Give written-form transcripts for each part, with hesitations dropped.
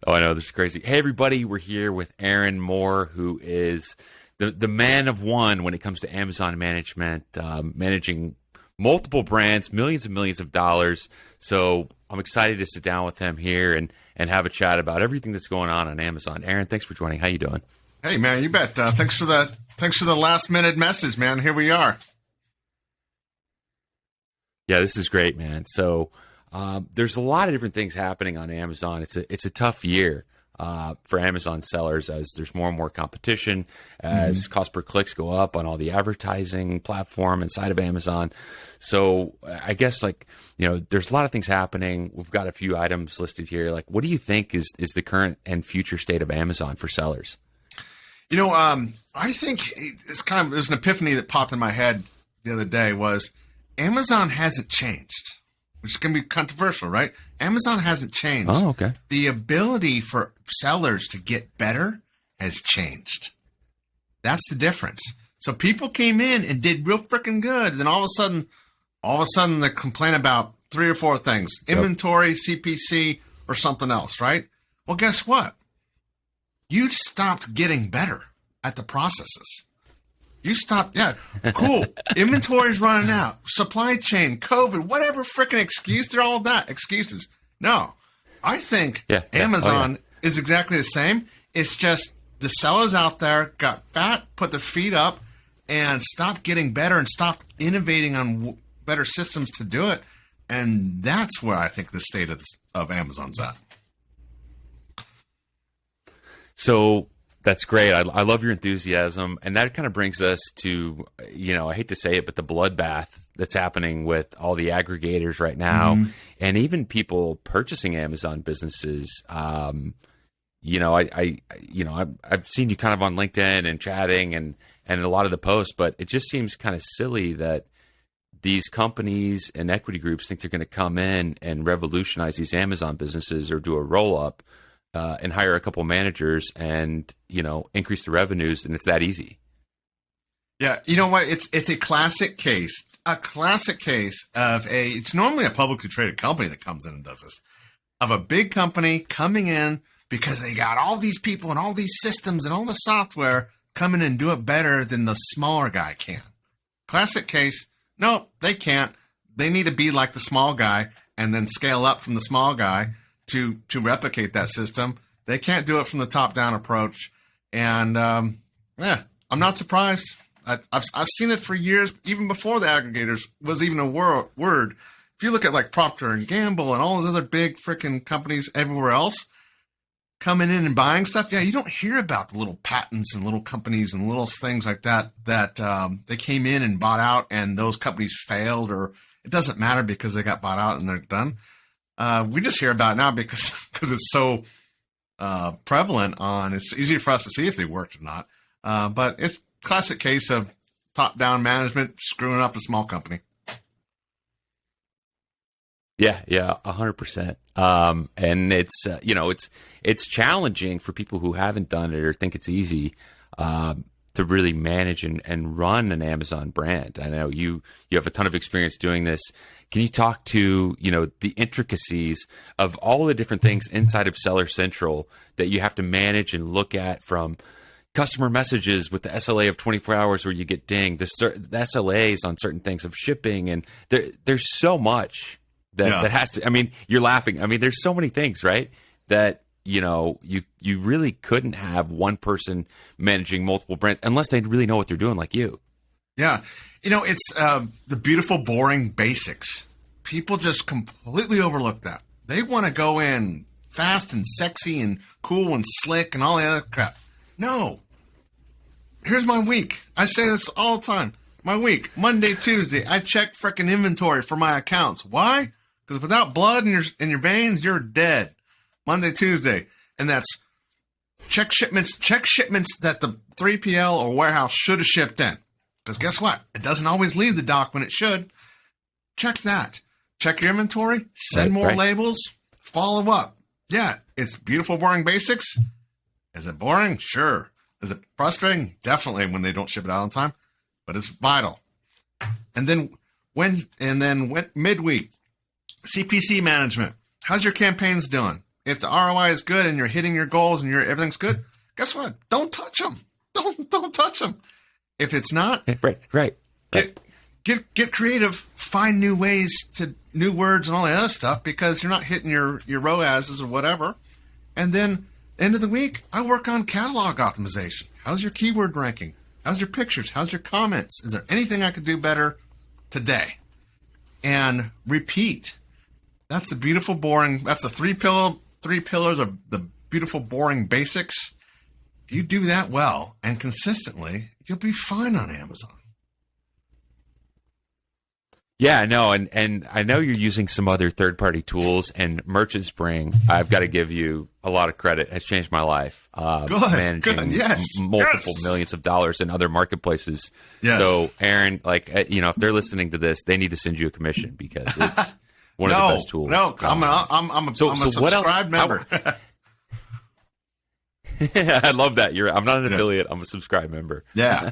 Oh, I know, this is crazy. Hey, everybody, we're here with Aaron Moore, who is the man of one when it comes to Amazon management, managing multiple brands, millions and millions of dollars. So I'm excited to sit down with him here and have a chat about everything that's going on Amazon. Aaron, thanks for joining. How you doing? Hey, man, you bet. Thanks for the last minute message, man. Here we are. Yeah, this is great, man. So there's a lot of different things happening on Amazon. It's a tough year for Amazon sellers as there's more and more competition, as cost per clicks go up on all the advertising platform inside of Amazon. So I guess there's a lot of things happening. We've got a few items listed here. Like, what do you think is the current and future state of Amazon for sellers? I think it was an epiphany that popped in my head the other day was Amazon hasn't changed, which is going to be controversial, right? Amazon hasn't changed. Oh, okay. The ability for sellers to get better has changed. That's the difference. So people came in and did real freaking good. Then all of a sudden they complain about 3 or 4 things, inventory, CPC, or something else, right? Well, guess what? You stopped getting better at the processes. You stopped, cool. Inventory's running out. Supply chain, COVID, whatever freaking excuse. They're all that excuses. No, I think Amazon is exactly the same. It's just the sellers out there got fat, put their feet up, and stopped getting better and stopped innovating on better systems to do it. And that's where I think the state of Amazon's at. So that's great. I love your enthusiasm. And that kind of brings us to, I hate to say it, but the bloodbath that's happening with all the aggregators right now, and even people purchasing Amazon businesses. I've seen you kind of on LinkedIn and chatting and a lot of the posts, but it just seems kind of silly that these companies and equity groups think they're going to come in and revolutionize these Amazon businesses or do a roll up. And hire a couple managers and, increase the revenues, and it's that easy. Yeah, you know what? It's a classic case of it's normally a publicly traded company that comes in and does this, of a big company coming in because they got all these people and all these systems and all the software coming in and do it better than the smaller guy can. Classic case, no, they can't. They need to be like the small guy and then scale up from the small guy to replicate that system. They can't do it from the top-down approach. And, I'm not surprised. I've seen it for years, even before the aggregators was even a word. If you look at like Procter & Gamble and all those other big freaking companies everywhere else coming in and buying stuff, you don't hear about the little patents and little companies and little things like that they came in and bought out and those companies failed, or it doesn't matter because they got bought out and they're done. We just hear about it now because it's so prevalent it's easy for us to see if they worked or not. But it's a classic case of top-down management screwing up a small company. Yeah, 100%. And it's challenging for people who haven't done it or think it's easy to really manage and run an Amazon brand. I know you have a ton of experience doing this. Can you talk to, the intricacies of all the different things inside of Seller Central that you have to manage and look at, from customer messages with the SLA of 24 hours where you get dinged, the SLAs on certain things of shipping, and there's so much that has to, you're laughing. There's so many things, right? That you really couldn't have one person managing multiple brands unless they really know what they're doing, like you. Yeah. It's the beautiful, boring basics. People just completely overlook that. They want to go in fast and sexy and cool and slick and all the other crap. No. Here's my week. I say this all the time. My week, Monday, Tuesday, I check frickin' inventory for my accounts. Why? Because without blood in your veins, you're dead. Monday, Tuesday. And that's check shipments that the 3PL or warehouse should have shipped in. Because guess what? It doesn't always leave the dock when it should. Check that. Check your inventory. Send more labels. Follow up. Yeah, it's beautiful, boring basics. Is it boring? Sure. Is it frustrating? Definitely when they don't ship it out on time. But it's vital. And then midweek, CPC management. How's your campaigns doing? if the ROI is good and you're hitting your goals and everything's good, guess what? Don't touch them. Don't touch them. If it's not, right. Get creative. Find new ways to new words and all that other stuff because you're not hitting your ROASs or whatever. And then end of the week, I work on catalog optimization. How's your keyword ranking? How's your pictures? How's your comments? Is there anything I could do better today? And repeat. That's the beautiful, boring. That's the three pillars of the beautiful, boring basics. If you do that well and consistently, you'll be fine on Amazon. Yeah, no, and I know you're using some other third-party tools, and Merchant Spring, I've got to give you a lot of credit, has changed my life. Managing multiple millions of dollars in other marketplaces. Yes. So, Aaron, if they're listening to this, they need to send you a commission because it's one of the best tools. No, I'm a subscribed member. I love that. I'm not an affiliate. I'm a subscribed member. Yeah.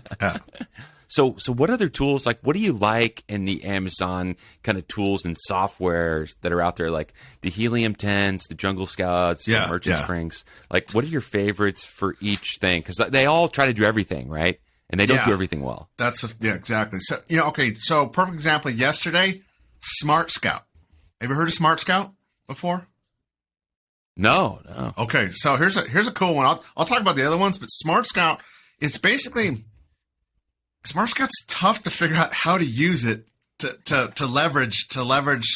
So what other tools, what do you like in the Amazon kind of tools and softwares that are out there, like the Helium 10s, the Jungle Scouts, the Merchant Springs? What are your favorites for each thing? Because they all try to do everything, right? And they don't do everything well. Exactly. So, so perfect example yesterday, Smart Scout. Have you heard of Smart Scout before? No. Okay, so here's a cool one. I'll talk about the other ones, but Smart Scout is basically... Smart Scout's tough to figure out how to use it to leverage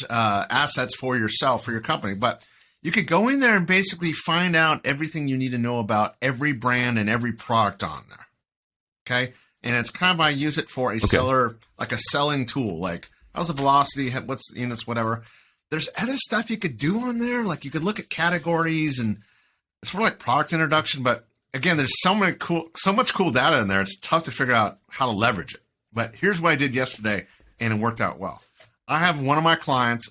assets for yourself, for your company. But you could go in there and basically find out everything you need to know about every brand and every product on there. Okay, and it's kind of I use it for a seller, like a selling tool. Like how's the velocity, what's the units, whatever. There's other stuff you could do on there. Like you could look at categories, and it's for product introduction, but again, there's so much cool data in there. It's tough to figure out how to leverage it. But here's what I did yesterday, and it worked out well. I have one of my clients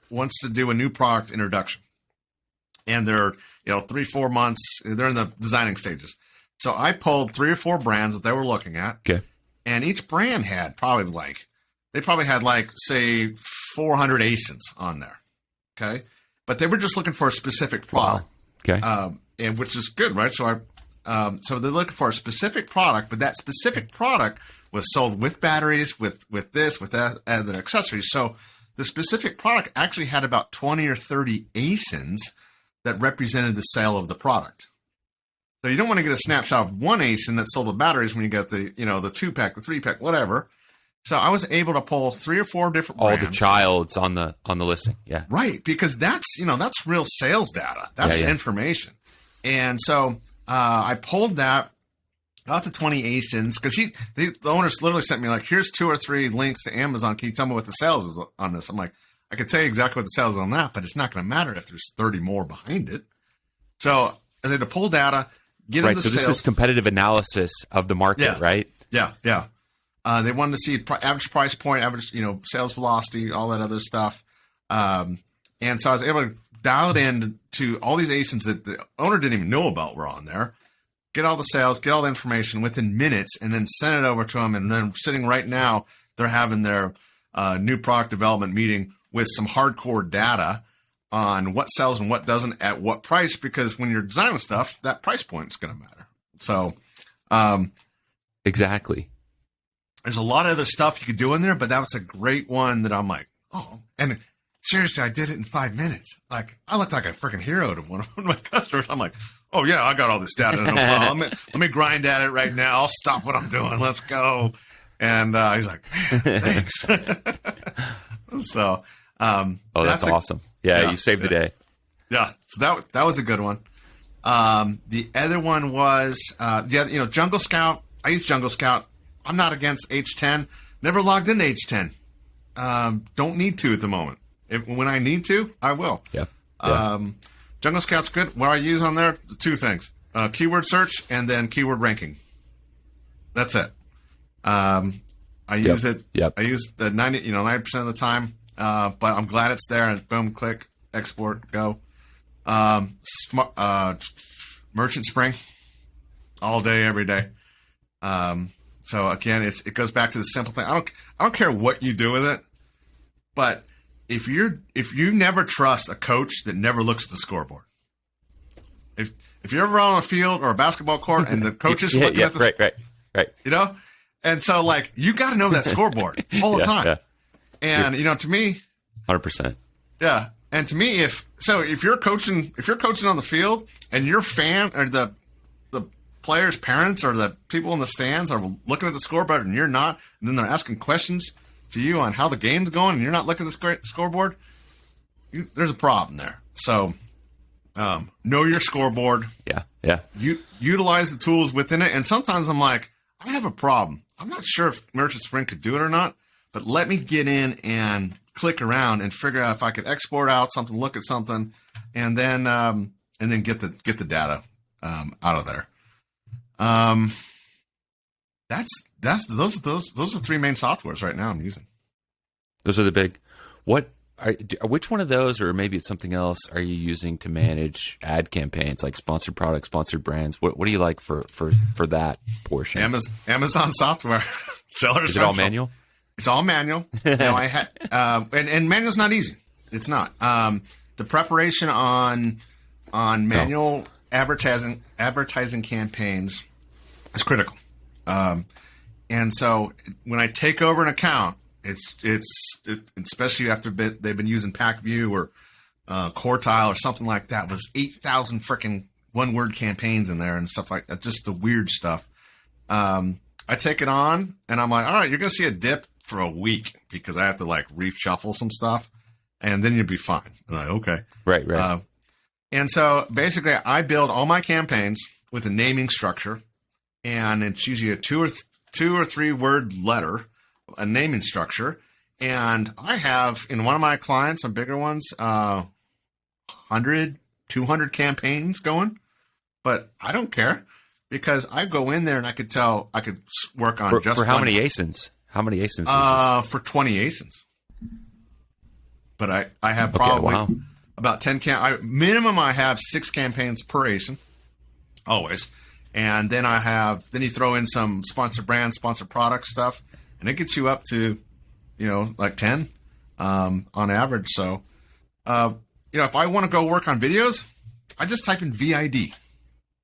wants to do a new product introduction, and they're 3-4 months. They're in the designing stages. So I pulled 3 or 4 brands that they were looking at, and each brand had probably say 400 ASINs on there. Okay, but they were just looking for a specific product. Wow. Okay, and which is good, right? So so they're looking for a specific product, but that specific product was sold with batteries, with this, with that, and the accessories. So the specific product actually had about 20 or 30 ASINs that represented the sale of the product. So you don't want to get a snapshot of one ASIN that sold with batteries when you get the the 2-pack, the 3-pack, whatever. So I was able to pull 3 or 4 different brands. All the childs on the listing, yeah, right, because that's that's real sales data. That's information, and so. I pulled that, got the 20 ASINs, because the owners literally sent me here's 2 or 3 links to Amazon. Can you tell me what the sales is on this? I'm like, I could tell you exactly what the sales is on that, but it's not going to matter if there's 30 more behind it. So I had to pull data, get into the sales. This is competitive analysis of the market, right? Yeah. They wanted to see average price point, average sales velocity, all that other stuff. And so I was able to dial it in to all these ASINs that the owner didn't even know about were on there, get all the sales, get all the information within minutes, and then send it over to them. And then sitting right now, they're having their new product development meeting with some hardcore data on what sells and what doesn't at what price, because when you're designing stuff, that price point is going to matter. So exactly. There's a lot of other stuff you could do in there, but that was a great one that I'm like, oh, and seriously, I did it in 5 minutes. I looked like a freaking hero to one of my customers. I'm like, oh yeah, I got all this data. No problem. Let me grind at it right now. I'll stop what I'm doing. Let's go. And he's like, man, thanks. So, that's awesome. Yeah, you saved the day. Yeah. So that was a good one. The other one was, Jungle Scout. I use Jungle Scout. I'm not against H10. Never logged into H10. Don't need to at the moment. When I need to, I will. Yeah. Jungle Scout's good. What I use on there, 2 things: keyword search and then keyword ranking. That's it. I use it. Yep. I use the 90% of the time. But I'm glad it's there. And boom, click, export, go. Merchant Spring, all day, every day. So again, it goes back to the simple thing. I don't care what you do with it, but if you never trust a coach that never looks at the scoreboard, if you're ever on a field or a basketball court and the coach is looking at the right. You know, and so like you got to know that scoreboard all the time. Yeah. And you know, to me, 100%. yeah. And to me, if you're coaching on the field and your fan or the players' parents or the people in the stands are looking at the scoreboard and you're not, and then they're asking questions to you on how the game's going and you're not looking at the scoreboard, there's a problem there. So know your scoreboard. Yeah. Utilize the tools within it. And sometimes I'm like, I have a problem. I'm not sure if Merchant Sprint could do it or not, but let me get in and click around and figure out if I could export out something, look at something, and then get the data out of there. Those are the three main softwares right now I'm using. Those are the big. Which one of those, or maybe it's something else, are you using to manage ad campaigns, like sponsored products, sponsored brands? What do you like for that portion? Amazon software. Seller Is it all manual? It's all manual. And manual's not easy. It's not. The preparation on manual advertising campaigns is critical. And so when I take over an account, especially after they've been using PackView or Quartile or something like that, was 8,000 freaking one-word campaigns in there and stuff like that, just the weird stuff. I take it on, and I'm like, all right, you're going to see a dip for a week because I have to like reshuffle some stuff, and then you'll be fine. I'm like, okay. Right. And so basically I build all my campaigns with a naming structure, and it's usually a two or three word letter, a naming structure. And I have in one of my clients, some bigger ones, 100, 200 campaigns going, but I don't care because I go in there and I could work on for how many ASINs? How many ASINs is this? For 20 ASINs. But I have probably about 10 minimum. I have 6 campaigns per ASIN, always. And then then you throw in some sponsored brand, sponsored product stuff, and it gets you up to, like 10 on average. So, if I want to go work on videos, I just type in VID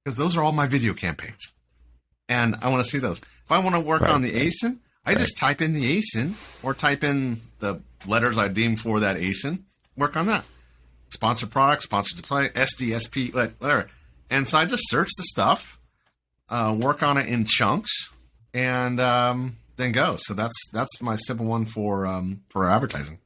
because those are all my video campaigns, and I want to see those. If I want to work on the ASIN, I just type in the ASIN or type in the letters I deem for that ASIN, work on that. Sponsored product, sponsored display, SDSP, whatever. And so I just search the stuff, work on it in chunks, and then go. So that's my simple one for advertising.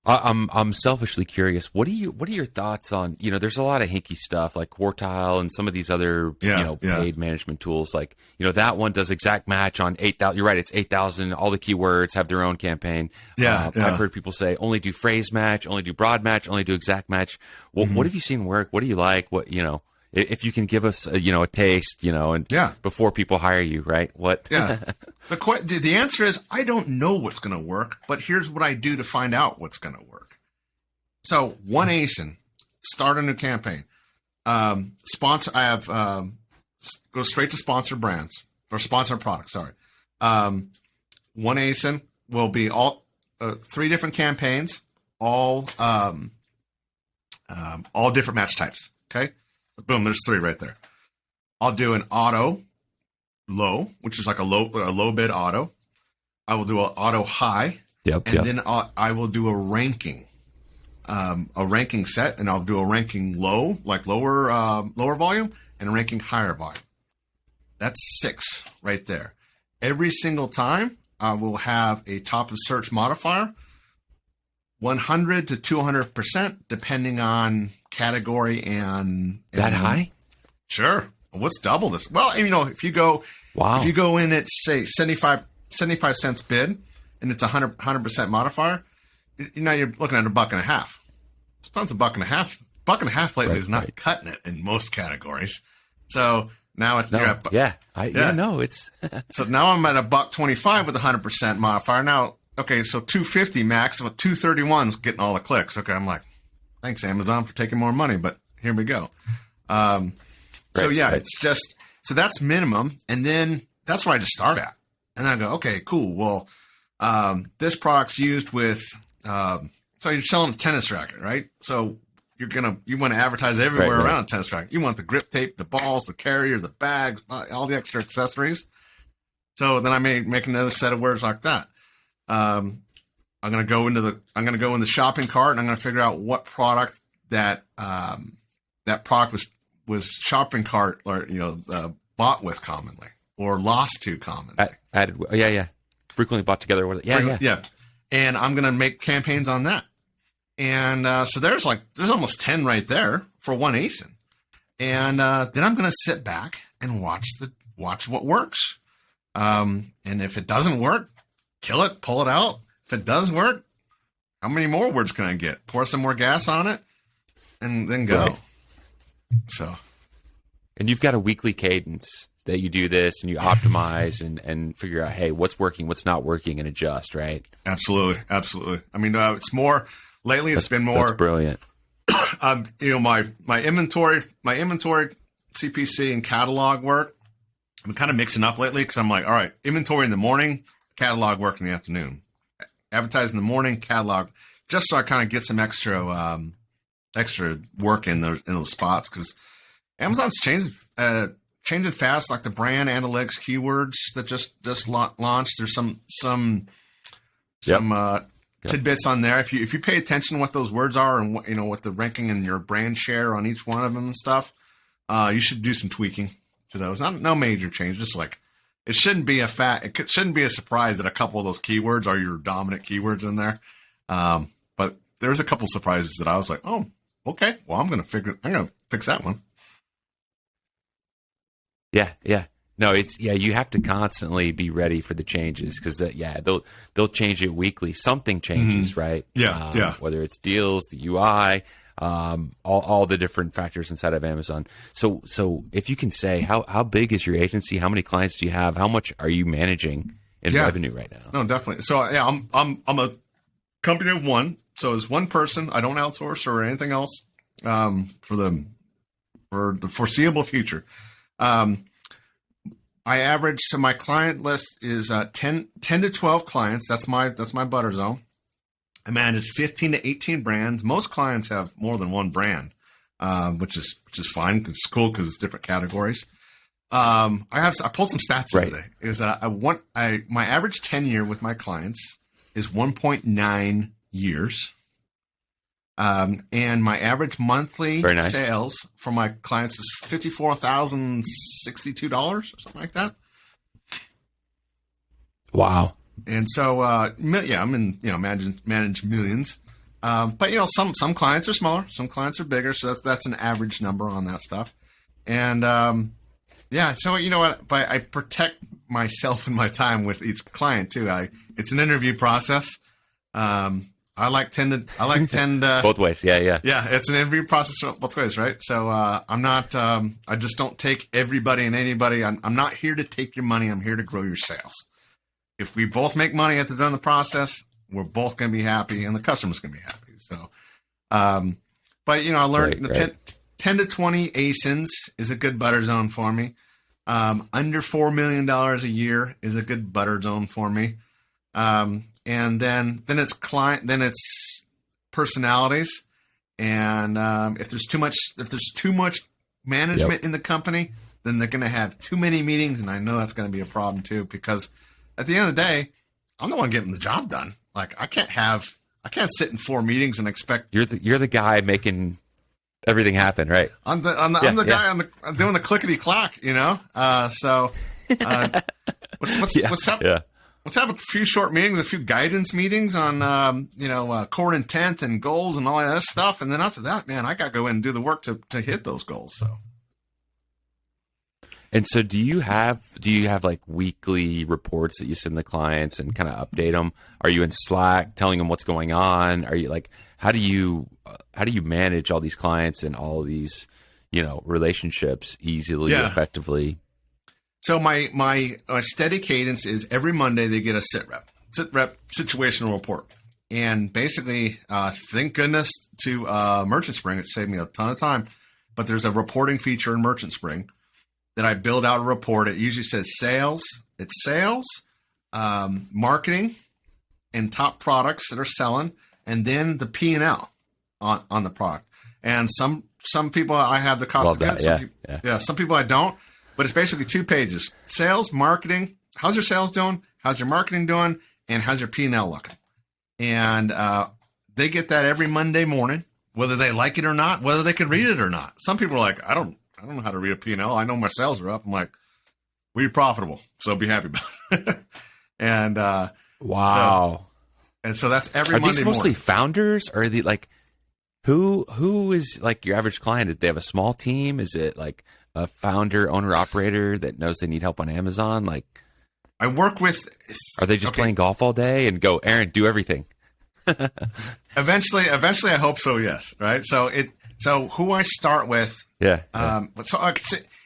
I'm selfishly curious. What are your thoughts on, there's a lot of hinky stuff like Quartile and some of these other, paid management tools. Like, that one does exact match on 8,000. You're right. It's 8,000. All the keywords have their own campaign. I've heard people say only do phrase match, only do broad match, only do exact match. Well, What have you seen work? What do you like? What, if you can give us, a taste, before people hire you, right? What? Yeah. The answer is I don't know what's going to work, but here's what I do to find out what's going to work. So one ASIN, start a new campaign. Sponsor. I have go straight to sponsored brands or sponsored products. Sorry. One ASIN will be all 3 different campaigns, all different match types. Okay. Boom, there's 3 right there. I'll do an auto low, which is like a low bid auto. I will do an auto high. Then I will do a ranking set, and I'll do a ranking low, like lower volume, and a ranking higher volume. That's 6 right there. Every single time I will have a top of search modifier, 100 to 200%, depending on category and that high. Sure. What's double this? Well, if you go in at say 75 cents bid and it's 100% modifier, you're looking at $1.50. Sometimes $1.50. $1.50 lately is not cutting it in most categories. So now it's it's so now I'm at $1.25 with 100% modifier. Now, okay, so 250 max, with 231's getting all the clicks. Okay, I'm like, thanks Amazon for taking more money, but here we go. It's just, so that's minimum. And then that's where I just start at. And then I go, okay, cool. Well, this product's used with, so you're selling a tennis racket, right? So you want to advertise everywhere Right. around a tennis racket. You want the grip tape, the balls, the carrier, the bags, all the extra accessories. So then I may make another set of words like that. I'm going to go in the shopping cart, and I'm going to figure out what product that product was shopping cart, or bought with commonly or lost to commonly. Added. Yeah. Frequently bought together with it. Yeah. And I'm going to make campaigns on that. And so there's almost 10 right there for one ASIN. And then I'm going to sit back and watch what works. And if it doesn't work, kill it, pull it out. If it does work, how many more words can I get? Pour some more gas on it, and then go. Right. So, and you've got a weekly cadence that you do this, and you optimize and figure out, hey, what's working, what's not working, and adjust, right? Absolutely. I mean, it's more lately. It's been more. That's brilliant. My inventory CPC and catalog work, I'm kind of mixing up lately because I'm like, all right, inventory in the morning, catalog work in the afternoon, advertise in the morning, catalog, just so I kind of get some extra work in those spots, because Amazon's changing fast, like the brand analytics keywords that just launched. There's some tidbits on there. If you pay attention to what those words are and what the ranking and your brand share on each one of them and stuff, you should do some tweaking to those. No major change, just like it shouldn't be a surprise that a couple of those keywords are your dominant keywords in there. But there's a couple surprises that I was like, oh, okay, well, I'm gonna fix that one. Yeah. No, you have to constantly be ready for the changes, because they'll change it weekly. Something changes, right? Yeah. Whether it's deals, the UI, all the different factors inside of Amazon. So if you can say, how big is your agency? How many clients do you have? How much are you managing in revenue right now? No, definitely. So I'm a company of one. So it's one person. I don't outsource or anything else for the foreseeable future. I average, so my client list is 10 to 12 clients. That's my butter zone. I manage 15 to 18 brands. Most clients have more than one brand, which is fine. It's cool because it's different categories. I pulled some stats today. My average tenure with my clients is 1.9 years. And my average monthly sales for my clients is $54,062 or something like that. Wow. And so, I'm in, manage millions. But some clients are smaller, some clients are bigger. So that's an average number on that stuff. And, so you know what, but I protect myself and my time with each client too. It's an interview process. I like tend both ways. Yeah. Yeah, it's an interview process both ways, right? So I'm not. I just don't take everybody and anybody. I'm not here to take your money. I'm here to grow your sales. If we both make money at the end of the process, we're both going to be happy, and the customer's going to be happy. So, I learned 10 to 20 ASINs is a good butter zone for me. Under $4 million a year is a good butter zone for me. And then it's personalities, and if there's too much management in the company, then they're going to have too many meetings, and I know that's going to be a problem too, because at the end of the day, I'm the one getting the job done. Like I can't sit in 4 meetings and expect you're the guy making everything happen, right? I'm the guy doing the clickety clack, What's up? Yeah. Let's have a few short meetings, a few guidance meetings on, core intent and goals and all that stuff. And then after that, man, I got to go in and do the work to hit those goals. So. And so do you have like weekly reports that you send the clients and kind of update them? Are you in Slack telling them what's going on? Are you like, how do you manage all these clients and all these, relationships easily, effectively? So my steady cadence is every Monday they get a sit rep situational report. And basically, thank goodness to Merchant Spring, it saved me a ton of time. But there's a reporting feature in Merchant Spring that I build out a report. It usually says sales. It's sales, marketing, and top products that are selling, and then the P&L on the product. And some people I have the cost of goods. Some people I don't. But it's basically 2 pages: sales, marketing. How's your sales doing? How's your marketing doing? And how's your P&L looking? And they get that every Monday morning, whether they like it or not, whether they can read it or not. Some people are like, I don't know how to read a P&L. I know my sales are up. I'm like, well, you're profitable, so be happy about it. And wow. So that's every Are Monday these mostly morning. founders? Or are they like who is like your average client? Did they have a small team? Is it like a founder, owner, operator that knows they need help on Amazon? Like, I work with. are they just playing golf all day and go, Aaron, do everything? Eventually, I hope so. Yes, right. So who I start with. Yeah.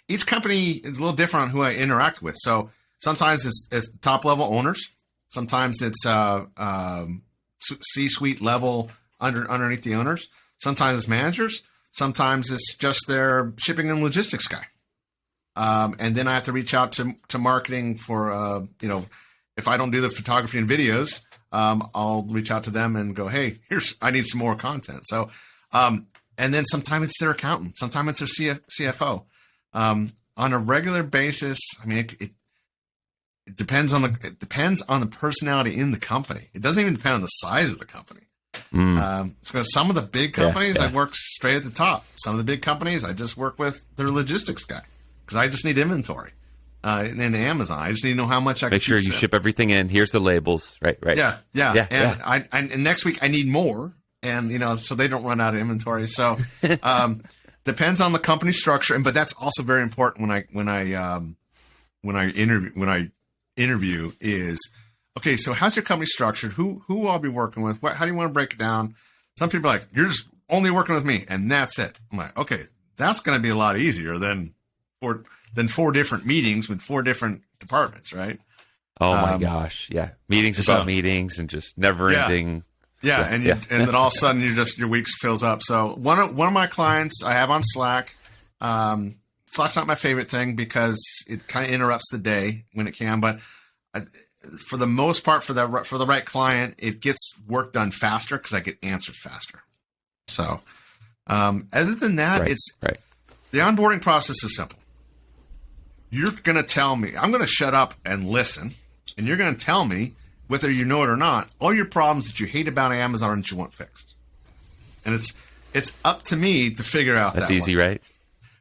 Each company is a little different on who I interact with. So sometimes it's top level owners. Sometimes it's C-suite level underneath the owners. Sometimes it's managers. Sometimes it's just their shipping and logistics guy. And then I have to reach out to marketing for, if I don't do the photography and videos, I'll reach out to them and go, hey, I need some more content. So, and then sometimes it's their accountant. Sometimes it's their CFO. On a regular basis, I mean, it depends on the personality in the company. It doesn't even depend on the size of the company. Because some of the big companies I work straight at the top. Some of the big companies I just work with their logistics guy because I just need inventory in Amazon. I just need to know how much I can make sure you ship everything in. Here's the labels, right? Yeah. And next week I need more, and so they don't run out of inventory. So depends on the company structure, but that's also very important when I interview is. Okay, so how's your company structured? Who will I be working with? How do you want to break it down? Some people are like, you're just only working with me, and that's it. I'm like, okay, that's going to be a lot easier than 4 different meetings with 4 different departments, right? Oh my gosh, yeah, meetings about meetings and just never ending. Yeah, and then all of a sudden your week fills up. So one of my clients I have on Slack. Slack's not my favorite thing because it kind of interrupts the day when it can, but for the most part, for the right client, it gets work done faster because I get answers faster. So, other than that, the onboarding process is simple. You're going to tell me, I'm going to shut up and listen, and you're going to tell me, whether you know it or not, all your problems that you hate about Amazon and that you want fixed. And it's up to me to figure out that's that easy, one. right?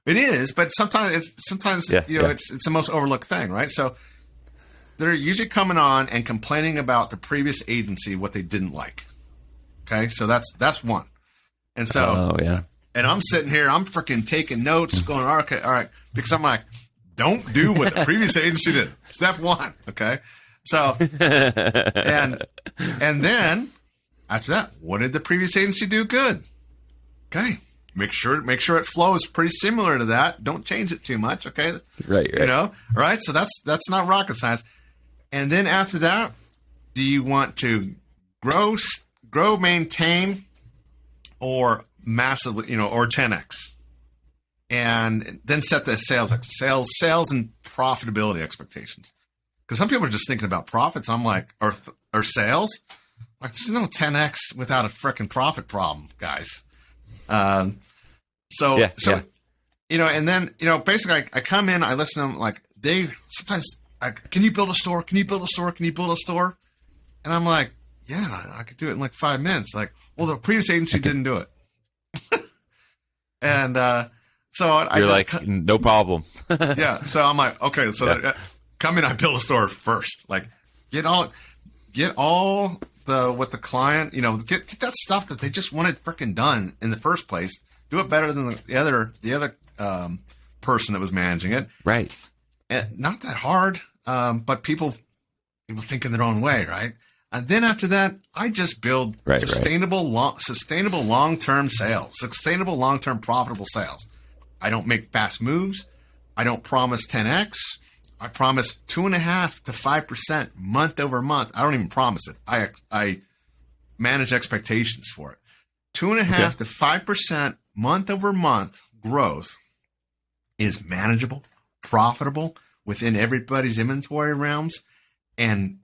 It is, but sometimes it's the most overlooked thing, right? So they're usually coming on and complaining about the previous agency, what they didn't like. Okay, so that's one. And so, and I'm sitting here, I'm freaking taking notes, going, okay, all right, because I'm like, don't do what the previous agency did. Step 1, okay? So, and then after that, what did the previous agency do good? Okay, make sure it flows pretty similar to that. Don't change it too much, okay? Right. Right? So that's not rocket science. And then after that, do you want to grow, maintain, or massively, or 10x? And then set the sales and profitability expectations. Because some people are just thinking about profits. I'm like, or sales. Like, there's no 10x without a freaking profit problem, guys. And then, basically I come in, I listen to them, like, can you build a store? Can you build a store? Can you build a store? And I'm like, yeah, I could do it in like 5 minutes. Like, well, the previous agency didn't do it. And so you're like, no problem. Yeah. So I'm like, okay, so come in, I build a store first. Like, get all what the client, get that stuff that they just wanted freaking done in the first place. Do it better than the other person that was managing it. Right. And not that hard, but people think in their own way, right? And then after that, I just build sustainable long-term sales, sustainable long-term profitable sales. I don't make fast moves. I don't promise 10x. I promise 2.5% to 5% month over month. I don't even promise it. I manage expectations for it. 2.5% to 5% month over month growth is manageable, profitable within everybody's inventory realms, and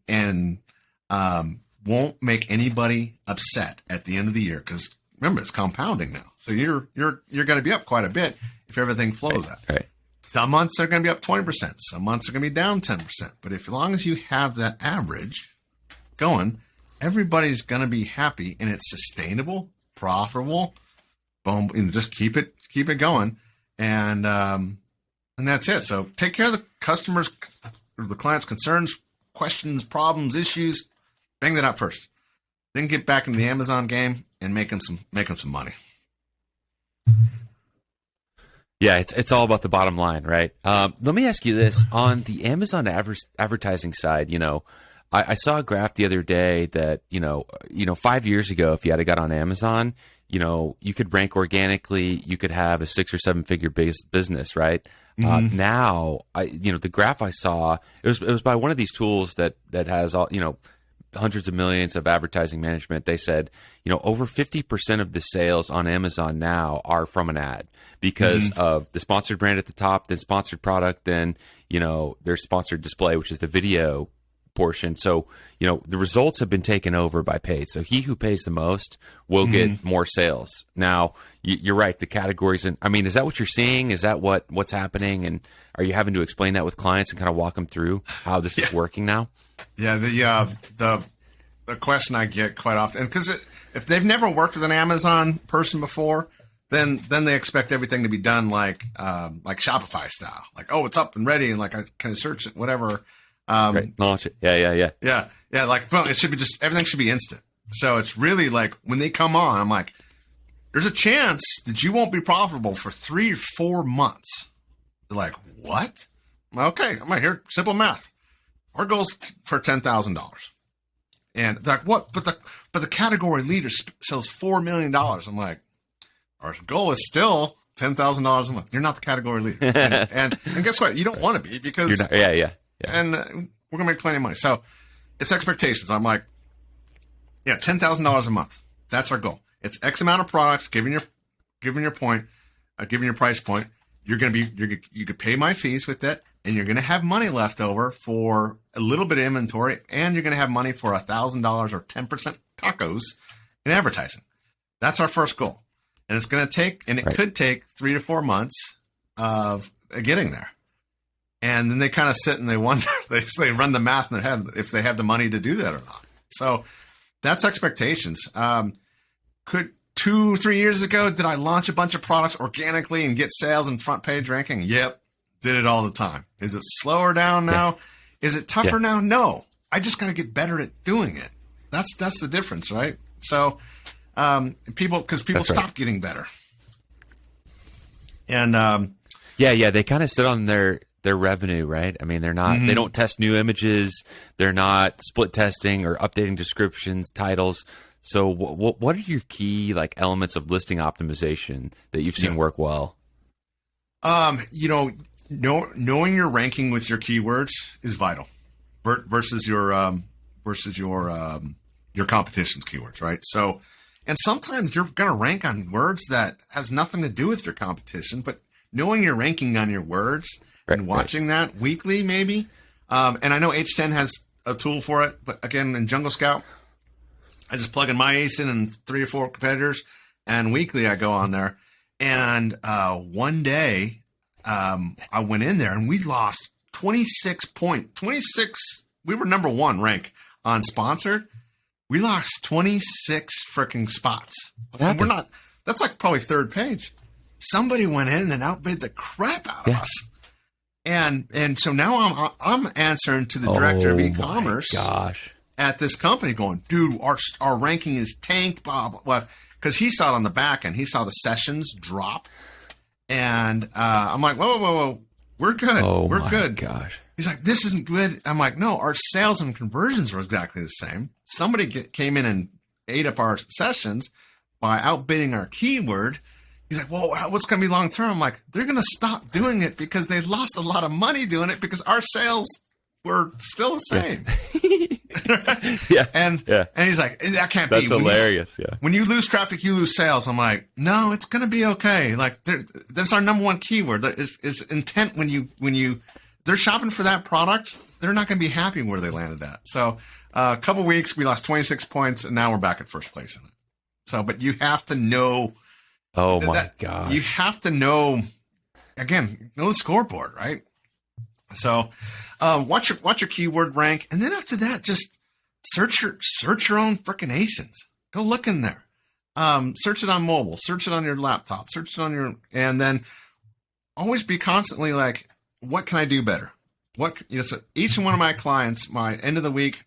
won't make anybody upset at the end of the year. Because remember it's compounding now. So you're going to be up quite a bit if everything flows out. Right. Some months they're going to be up 20%. Some months are going to be down 10%. But as long as you have that average going, everybody's going to be happy, and it's sustainable, profitable. Boom, just keep it going, and that's it. So take care of the customers or the client's concerns, questions, problems, issues. Bang that out first. Then get back into the Amazon game and make them some money. Yeah, it's all about the bottom line, right? Let me ask you this: on the Amazon advertising side, I saw a graph the other day that 5 years ago, if you had got on Amazon, you could rank organically, you could have a 6 or 7 figure business, right? Mm-hmm. Now, the graph I saw, it was by one of these tools that has all hundreds of millions of advertising management. They said, over 50% of the sales on Amazon now are from an ad because of the sponsored brand at the top, then sponsored product, then, their sponsored display, which is the video portion. So, the results have been taken over by paid. So he who pays the most will get more sales. Now, you're right. The categories, is that what you're seeing? Is that what's happening? And are you having to explain that with clients and kind of walk them through how this is working now? Yeah, the question I get quite often, because if they've never worked with an Amazon person before, then they expect everything to be done like Shopify style, like, oh, it's up and ready, and like I can search it, whatever. Right. Launch it. Yeah. Like, boom, it should be everything should be instant. So it's really like when they come on, I'm like, there's a chance that you won't be profitable for 3 or 4 months. They're like, what? I'm like, okay, I'm like, here, simple math. Our goal's for $10,000. And they're like, what? But the category leader sells $4 million. I'm like, our goal is still $10,000 a month. You're not the category leader. and guess what? You don't want to be because you're not, yeah. And we're gonna make plenty of money. So it's expectations. I'm like, yeah, $10,000 a month. That's our goal. It's X amount of products. Given your point, given your price point, you could pay my fees with that, and you're gonna have money left over for a little bit of inventory, and you're gonna have money for $1,000 or 10% tacos in advertising. That's our first goal, and it's gonna take, and it could take 3 to 4 months of getting there. And then they kind of sit and they wonder, they run the math in their head if they have the money to do that or not. So that's expectations. Could 2-3 years ago, did I launch a bunch of products organically and get sales and front page ranking? Yep. Did it all the time. Is it slower down now? Yeah. Is it tougher now? No. I just got to get better at doing it. That's the difference, right? So people stop getting better. And they kind of sit on their revenue, right? They're not, they don't test new images. They're not split testing or updating descriptions, titles. So what are your key elements of listing optimization that you've seen work well? Knowing your ranking with your keywords is vital versus your competition's keywords, right? So, and sometimes you're going to rank on words that has nothing to do with your competition, but knowing you're ranking on your words and watching that weekly, maybe. And I know H10 has a tool for it, but again, in Jungle Scout, I just plug in my ASIN and 3 or 4 competitors, and weekly I go on there. And one day I went in there and we lost 26. We were number 1 rank on sponsored. We lost 26 freaking spots. And we're not. That's like probably 3rd page. Somebody went in and outbid the crap out of us. And so now I'm answering to the director of e-commerce at this company going, dude, our ranking is tanked, blah, blah, blah. Because he saw it on the back end. He saw the sessions drop. And I'm like, whoa. We're good. We're good. Gosh. He's like, this isn't good. I'm like, no, our sales and conversions were exactly the same. Somebody came in and ate up our sessions by outbidding our keyword. He's like, well, what's going to be long term? I'm like, they're going to stop doing it because they lost a lot of money doing it because our sales were still the same. And he's like, that can't be. That's hilarious. When you lose traffic, you lose sales. I'm like, no, it's going to be okay. Like, that's our number 1 keyword. Is intent when they're shopping for that product, they're not going to be happy where they landed at. So a couple weeks, we lost 26 points, and now we're back at first place in it. So, but you have to know. Oh my God. You have to know, again, know the scoreboard, right? So, watch your keyword rank. And then after that, just search your own freaking ASINs. Go look in there. Search it on mobile, search it on your laptop, search it on and then always be constantly like, what can I do better? So each one of my clients, my end of the week,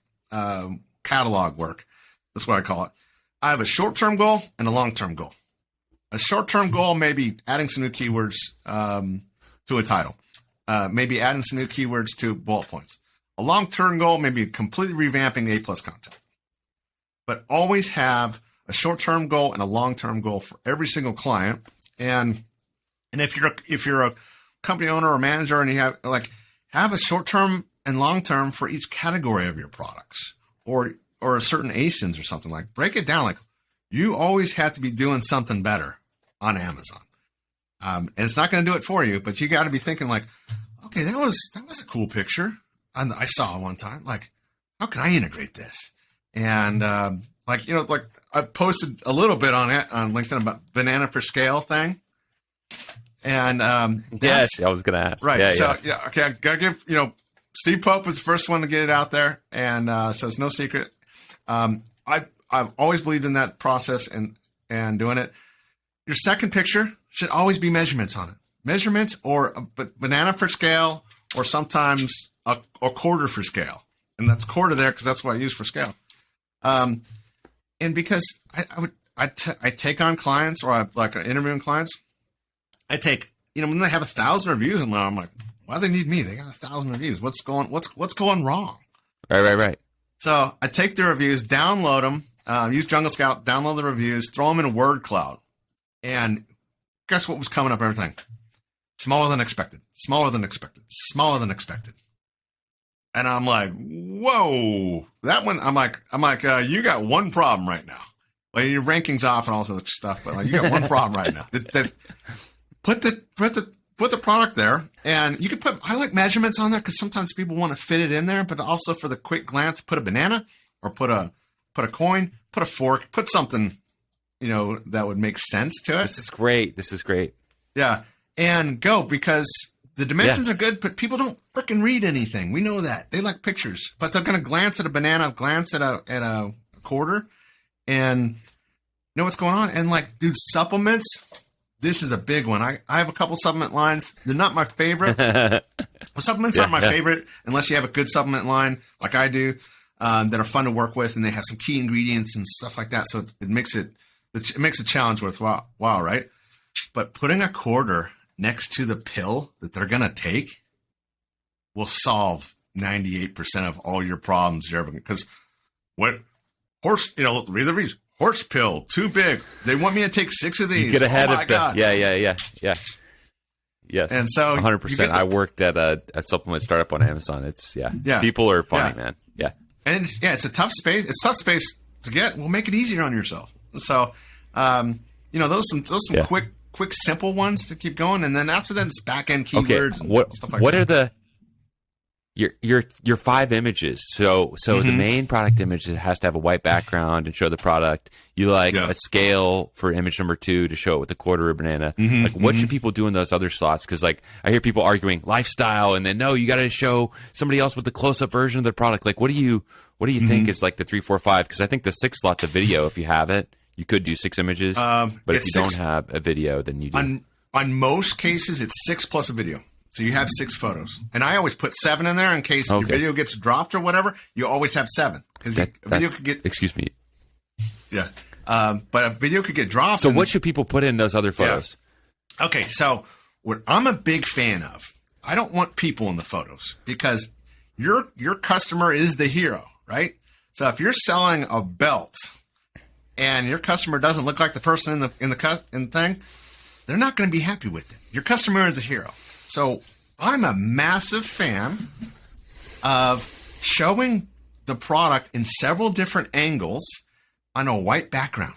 catalog work, that's what I call it. I have a short-term goal and a long-term goal. A short-term goal, maybe adding some new keywords to a title, maybe adding some new keywords to bullet points. A long-term goal, maybe completely revamping A+ content. But always have a short-term goal and a long-term goal for every single client. And if you're a company owner or manager and you have a short-term and long-term for each category of your products or a certain ASINs or something, like break it down. Like, you always have to be doing something better on Amazon. And it's not going to do it for you, but you got to be thinking like, okay, that was a cool picture. I saw one time, like, how can I integrate this? And, I posted a little bit on LinkedIn about banana for scale thing. And, yes, I was going to ask. Right. Yeah, okay. I got to give, Steve Pope was the first one to get it out there. And, so it's no secret. I've always believed in that process and doing it. Your second picture should always be measurements on it. Measurements or a banana for scale, or sometimes a quarter for scale. And that's quarter there because that's what I use for scale. And because I take on clients, or I'm interviewing clients, I take, when they have 1,000 reviews and I'm like, why do they need me? They got 1,000 reviews. What's going wrong? Right. So I take the reviews, download them, use Jungle Scout, download the reviews, throw them in a word cloud. And guess what was coming up? Everything smaller than expected, smaller than expected, smaller than expected. And I'm like, whoa, that one. I'm like, you got one problem right now. Well, your ranking's off and all this other stuff, but you got one problem right now. Put the product there, and you can I like measurements on there because sometimes people want to fit it in there, but also for the quick glance, put a banana or put a coin, put a fork, put something, that would make sense to it. This is great. Yeah. And go, because the dimensions are good, but people don't freaking read anything. We know that. They like pictures, but they're going to glance at a banana, glance at a quarter, and know what's going on. And dude, supplements, this is a big one. I have a couple supplement lines. They're not my favorite. Well, supplements aren't my favorite unless you have a good supplement line like I do, that are fun to work with, and they have some key ingredients and stuff like that. So it makes a challenge worthwhile, right? But putting a quarter next to the pill that they're going to take will solve 98% of all your problems you're ever, because read the reviews. Horse pill, too big. They want me to take 6 of these. You get ahead of God. Yeah. Yes. And so 100%. I worked at a supplement startup on Amazon. It's people are funny, man. Yeah. And it's a tough space. It's a tough space to get. We'll make it easier on yourself. So, those some quick, simple ones to keep going. And then after that, it's back end keywords and stuff like that. What are the your 5 images? So the main product image has to have a white background and show the product. You a scale for image number 2 to show it with a quarter of banana. What should people do in those other slots? Because I hear people arguing lifestyle, and then no, you got to show somebody else with the close up version of the product. What do you think is the 3, 4, 5? Because I think the 6 slots of video, if you have it, you could do 6 images. But if you don't have a video, then you do. On most cases, it's 6 plus a video. So you have 6 photos, and I always put 7 in there in case your video gets dropped or whatever. You always have 7 because a video could get. Excuse me. Yeah, but a video could get dropped. So what should people put in those other photos? Yeah. Okay, so what I'm a big fan of, I don't want people in the photos because your customer is the hero, right? So if you're selling a belt and your customer doesn't look like the person in the thing, they're not going to be happy with it. Your customer is a hero. So I'm a massive fan of showing the product in several different angles on a white background.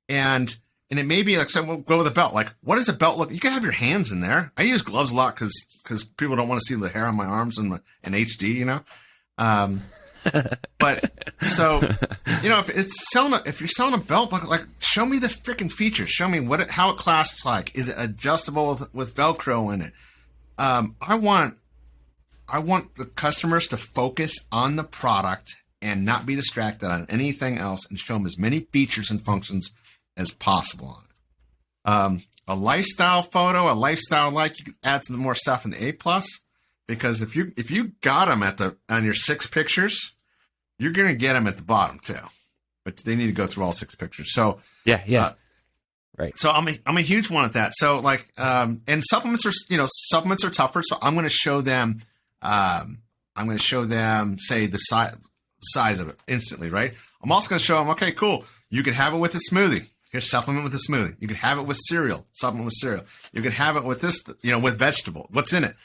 And it may be so we'll go with a belt. What does a belt look? You can have your hands in there. I use gloves a lot because people don't want to see the hair on my arms in HD, But so, if you're selling a belt buckle, like show me the freaking features. Show me how it clasps like. Is it adjustable with Velcro in it? I want the customers to focus on the product and not be distracted on anything else, and show them as many features and functions as possible on it. A lifestyle photo, a lifestyle like, you can add some more stuff in the A+, because if you got them on your 6 pictures, you're gonna get them at the bottom too. But they need to go through all 6 pictures. So right. So I'm a huge one at that. So like, and supplements are tougher. So I'm gonna show them. Say the size of it instantly, right? I'm also going to show them, okay, cool. You can have it with a smoothie. Here's supplement with a smoothie. You can have it with cereal, supplement with cereal. You can have it with this, with vegetable. What's in it?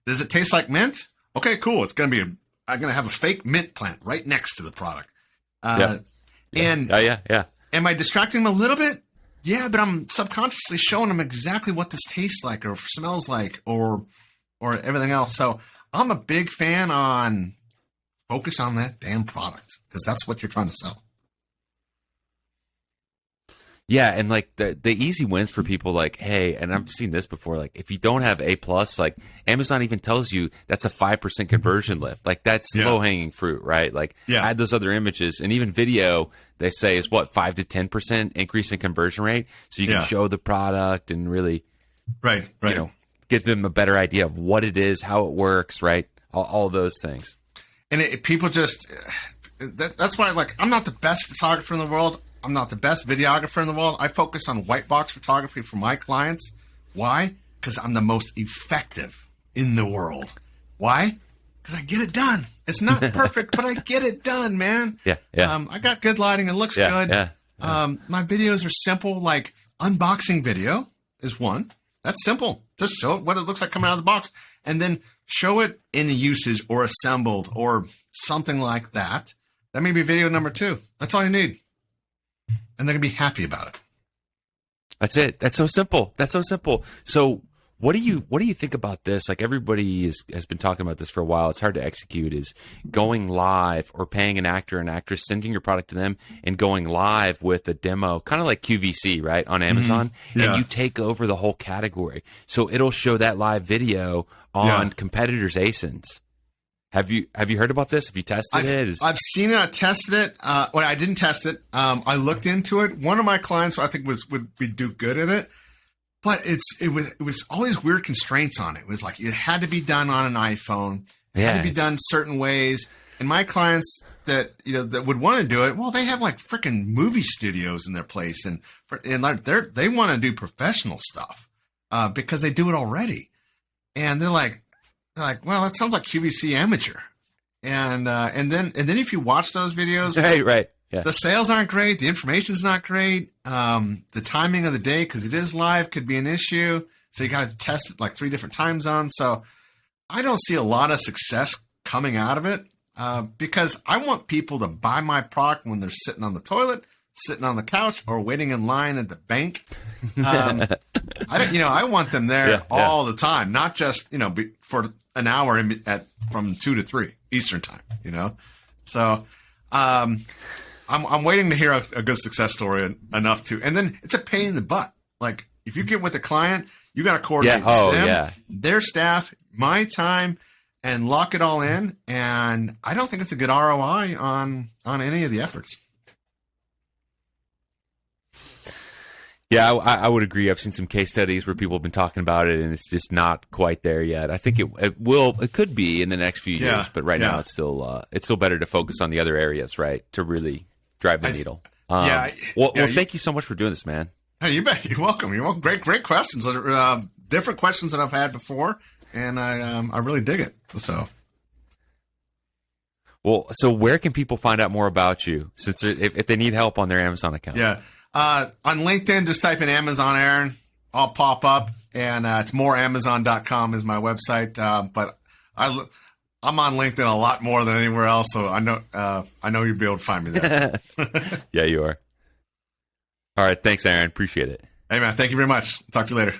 Does it taste like mint? Okay, cool. It's going to be, I'm going to have a fake mint plant right next to the product. And am I distracting them a little bit? Yeah, but I'm subconsciously showing them exactly what this tastes like or smells like or everything else. So I'm a big fan on focus on that damn product, because that's what you're trying to sell. Yeah, and like the easy wins for people, like, hey, and I've seen this before, like if you don't have A+, like Amazon even tells you that's a 5% conversion lift. Like that's low hanging fruit, right? Like add those other images, and even video they say is what, 5 to 10% increase in conversion rate. So you can show the product and really give them a better idea of what it is, how it works, right? All those things. And people just, that's why, like, I'm not the best photographer in the world. I'm not the best videographer in the world. I focus on white box photography for my clients. Why? Because I'm the most effective in the world. Why? Because I get it done. It's not perfect, but I get it done, man. Yeah. I got good lighting. It looks good. My videos are simple, like unboxing video is one. That's simple. Just show what it looks like coming out of the box, and then show it in a usage or assembled or something like that. That may be video number 2. That's all you need. And they're going to be happy about it. That's it. That's so simple. So what do you think about this? Like everybody has been talking about this for a while. It's hard to execute, is going live or paying an actor and actress, sending your product to them and going live with a demo, kind of like QVC, right? On Amazon. Mm-hmm. And you take over the whole category. So it'll show that live video on competitors' ASINs. Have you heard about this? Have you tested it? I've seen it. I tested it. I didn't test it. I looked into it. One of my clients, I think, would do good at it. But it was all these weird constraints on it. It was like it had to be done on an iPhone. It had to be done certain ways. And my clients that would want to do it, well, they have like freaking movie studios in their place, and they want to do professional stuff because they do it already. And they're like, well, that sounds like QVC amateur. And then if you watch those videos, right. Yeah. The sales aren't great. The information's not great. The timing of the day, because it is live, could be an issue. So you got to test it like 3 different time zones. So I don't see a lot of success coming out of it because I want people to buy my product when they're sitting on the toilet, sitting on the couch, or waiting in line at the bank. I want them there all the time, not just for an hour from 2 to 3 Eastern time. So. I'm waiting to hear a good success story enough to, and then it's a pain in the butt. Like if you get with a client, you got to coordinate them, their staff, my time, and lock it all in. And I don't think it's a good ROI on any of the efforts. Yeah, I would agree. I've seen some case studies where people have been talking about it, and it's just not quite there yet. I think it could be in the next few years, but right now it's still better to focus on the other areas, right, to really drive the needle. Well, thank you so much for doing this, man. Hey, you bet. You're welcome. You're welcome. Great questions. Different questions than I've had before, and I really dig it. So where can people find out more about you, since if they need help on their Amazon account? Yeah. On LinkedIn, just type in Amazon Aaron. I'll pop up, and it's moreamazon.com is my website. But I'm on LinkedIn a lot more than anywhere else, so I know you'll be able to find me there. Yeah, you are. All right, thanks, Aaron. Appreciate it. Hey, man, thank you very much. Talk to you later.